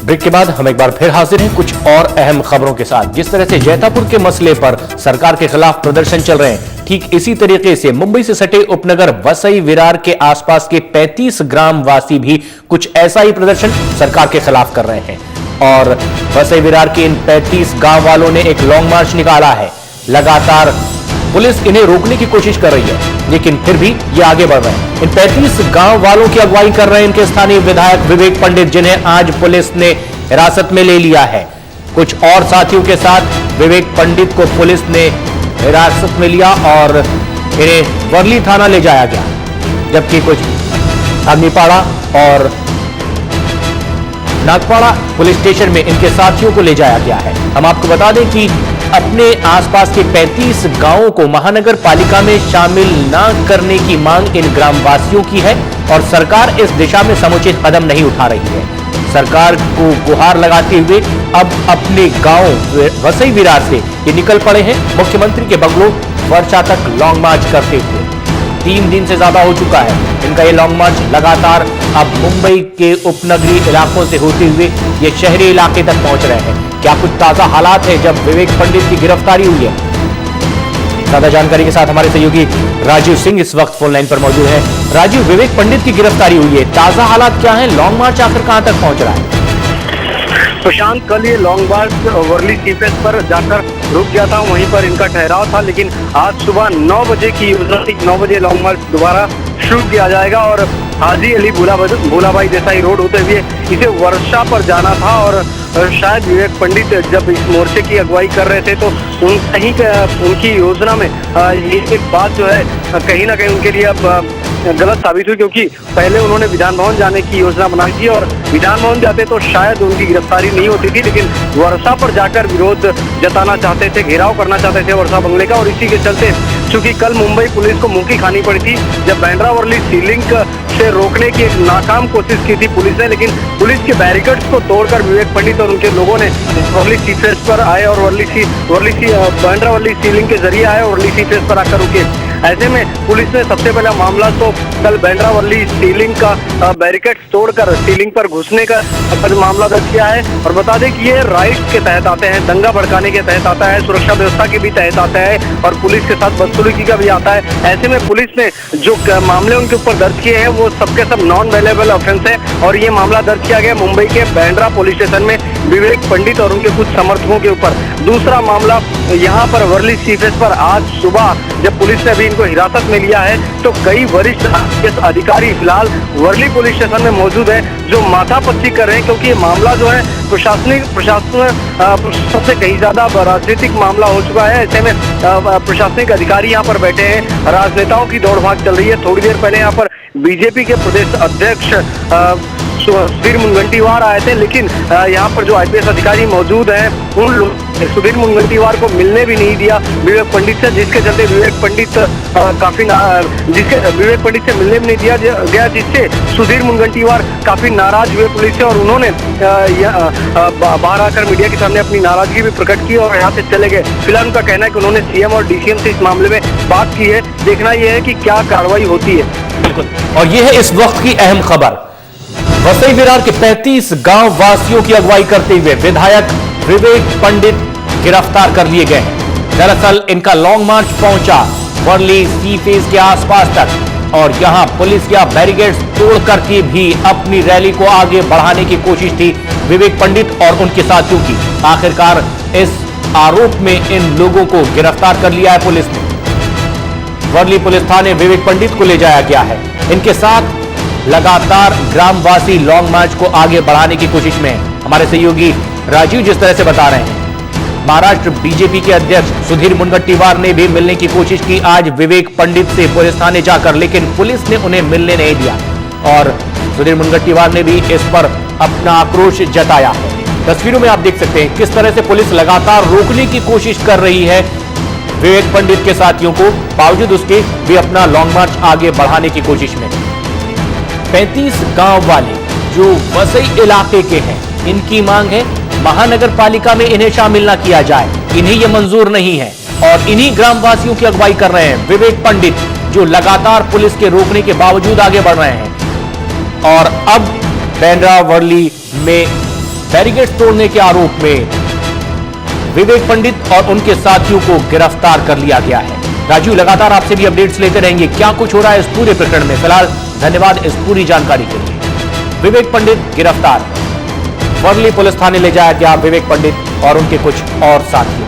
Break के बाद हम एक बार फिर हाजिर हैं कुछ और अहम खबरों के साथ। जिस तरह से जैतापुर के मसले पर सरकार के खिलाफ प्रदर्शन चल रहे हैं, ठीक इसी तरीके से मुंबई से सटे उपनगर वसई विरार के आसपास के 35 ग्राम वासी भी कुछ ऐसा ही प्रदर्शन सरकार के खिलाफ कर रहे हैं। और वसई विरार के इन 35 गांव वालों ने एक लॉन्ग मार्च निकाला है। लगातार पुलिस इन्हें रोकने की कोशिश कर रही है, लेकिन फिर भी ये आगे बढ़ रहे हैं। इन 35 गांव वालों की अगुवाई कर रहे हैं इनके स्थानीय विधायक विवेक पंडित, जिन्हें आज पुलिस ने हिरासत में ले लिया है। कुछ और साथियों के साथ विवेक पंडित को पुलिस ने हिरासत में लिया और इन्हें वर्ली थाना ले जाया गया, जबकि कुछ अग्निपाड़ा और नागपाड़ा पुलिस स्टेशन में इनके साथियों को ले जाया गया है। हम आपको बता दें कि अपने आसपास के 35 गांवों को महानगर पालिका में शामिल न करने की मांग इन ग्रामवासियों की है और सरकार इस दिशा में समुचित कदम नहीं उठा रही है। सरकार को गुहार लगाते हुए अब अपने गांव वसई विरार से ये निकल पड़े हैं मुख्यमंत्री के बंगलों वर्षा तक लॉन्ग मार्च करते हुए। 3 दिन से ज्यादा हो चुका है इनका ये लॉन्ग मार्च। लगातार अब मुंबई के उपनगरीय इलाकों से होते हुए ये शहरी इलाके तक पहुंच रहे हैं। क्या कुछ ताजा हालात है जब विवेक पंडित की गिरफ्तारी हुई है? ज्यादा जानकारी के साथ हमारे सहयोगी राजीव सिंह इस वक्त फोन लाइन पर मौजूद है। राजीव, विवेक पंडित की गिरफ्तारी हुई है, ताजा हालात क्या है? लॉन्ग मार्च आखिर कहां तक पहुंच रहा है? प्रशांत, कल ये लॉन्ग मार्च वर्ली सीपेज पर जाकर रुक गया था, वहीं पर इनका ठहराव था, लेकिन आज सुबह 9 बजे की योजना थी। 9 बजे लॉन्ग मार्च दोबारा शुरू किया जाएगा और हाजी अली भूलाबाई देसाई रोड होते हुए इसे वर्षा पर जाना था। और शायद विवेक पंडित जब इस मोर्चे की अगुवाई कर रहे थे तो उनकी योजना में ये एक बात जो है कहीं ना कहीं उनके लिए अब गलत साबित हुई, क्योंकि पहले उन्होंने विधान भवन जाने की योजना बनाई थी और विधान भवन जाते तो शायद उनकी गिरफ्तारी नहीं होती थी, लेकिन वर्षा पर जाकर विरोध जताना चाहते थे, घेराव करना चाहते थे वर्षा बंगले का। और इसी के चलते चूंकि कल मुंबई पुलिस को मुंह की खानी पड़ी थी जब बांद्रा वर्ली सी लिंक से रोकने की एक नाकाम कोशिश की थी पुलिस ने, लेकिन पुलिस के बैरिकेड्स को तोड़कर विवेक पंडित और उनके लोगों ने वर्ली सी फेस पर आए और बांद्रा वर्ली सी लिंक के जरिए आए और वर्ली सी फेस पर आकर रुके। ऐसे में पुलिस ने सबसे पहला मामला तो कल बांद्रा वर्ली सीलिंग का बैरिकेड तोड़कर सीलिंग पर घुसने का मामला दर्ज किया है। और बता दें कि ये राइट्स के तहत आते हैं, दंगा भड़काने के तहत आता है, सुरक्षा व्यवस्था के भी तहत आता है और पुलिस के साथ बदसलूकी का भी आता है। ऐसे में पुलिस ने जो मामले उनके ऊपर दर्ज किए हैं वो सबके सब नॉन वेलेबल ऑफेंस है और ये मामला दर्ज किया गया मुंबई के बांद्रा पुलिस स्टेशन में विवेक पंडित और उनके कुछ समर्थकों के ऊपर। दूसरा मामला यहाँ पर वर्ली सीफेस पर आज सुबह जब पुलिस ने अभी इनको हिरासत में लिया है तो कई वरिष्ठ अधिकारी फिलहाल वर्ली पुलिस स्टेशन में मौजूद है जो माथापच्ची कर रहे हैं, क्योंकि ये मामला जो है प्रशासन सबसे कहीं ज्यादा राजनीतिक मामला हो चुका है। ऐसे में प्रशासनिक अधिकारी यहाँ पर बैठे हैं, राजनेताओं की दौड़ भाग चल रही है। थोड़ी देर पहले यहाँ पर बीजेपी के प्रदेश अध्यक्ष सुधीर मुनगंटीवार आए थे, लेकिन यहाँ पर जो आईपीएस अधिकारी मौजूद हैं उन लोग सुधीर मुनगंटीवार को मिलने भी नहीं दिया विवेक पंडित से, जिसके चलते विवेक पंडित से मिलने भी नहीं दिया गया, जिससे सुधीर मुनगंटीवार काफी नाराज हुए पुलिस से और उन्होंने बाहर आकर मीडिया के सामने अपनी नाराजगी भी प्रकट की और यहाँ से चले गए। फिलहाल उनका कहना है कि उन्होंने सीएम और डीसीएम से इस मामले में बात की है, देखना यह है कि क्या कार्रवाई होती है। बिल्कुल, और यह है इस वक्त की अहम खबर। वसई विरार के 35 गांव वासियों की अगुवाई करते हुए विधायक विवेक पंडित गिरफ्तार कर लिए गए हैं। दरअसल इनका लॉन्ग मार्च पहुंचा वर्ली सी फेस के आसपास तक और यहां पुलिस या बैरिकेड्स तोड़ करके भी अपनी रैली को आगे बढ़ाने की कोशिश थी विवेक पंडित और उनके साथियों की। आखिरकार इस आरोप में इन लोगों को गिरफ्तार कर लिया है पुलिस ने। वर्ली पुलिस थाने विवेक पंडित को ले जाया गया है। इनके साथ लगातार ग्रामवासी लॉन्ग मार्च को आगे बढ़ाने की कोशिश में है। हमारे सहयोगी राजीव जिस तरह से बता रहे हैं, महाराष्ट्र बीजेपी के अध्यक्ष सुधीर मुनगंटीवार ने भी मिलने की कोशिश की आज विवेक पंडित से पुलिस थाने जाकर, लेकिन पुलिस ने उन्हें मिलने नहीं दिया और सुधीर मुनगंटीवार ने भी इस पर अपना आक्रोश जताया है। तस्वीरों में आप देख सकते हैं किस तरह से पुलिस लगातार रोकने की कोशिश कर रही है विवेक पंडित के साथियों को, बावजूद उसके भी अपना लॉन्ग मार्च आगे बढ़ाने की कोशिश में। 35 गांव वाले जो वसई इलाके के हैं, इनकी मांग है महानगर पालिका में इन्हें शामिल न किया जाए, इन्हें यह मंजूर नहीं है और इन्हीं ग्रामवासियों की अगुवाई कर रहे हैं विवेक पंडित, जो लगातार पुलिस के रोकने के बावजूद आगे बढ़ रहे हैं। और अब बांद्रा वर्ली में बैरिकेड तोड़ने के आरोप में विवेक पंडित और उनके साथियों को गिरफ्तार कर लिया गया है। राजीव, लगातार आपसे भी अपडेट्स लेते रहेंगे, क्या कुछ हो रहा है इस पूरे प्रकरण में। फिलहाल धन्यवाद इस पूरी जानकारी के लिए। विवेक पंडित गिरफ्तार, वर्ली पुलिस थाने ले जाया गया विवेक पंडित और उनके कुछ और साथियों।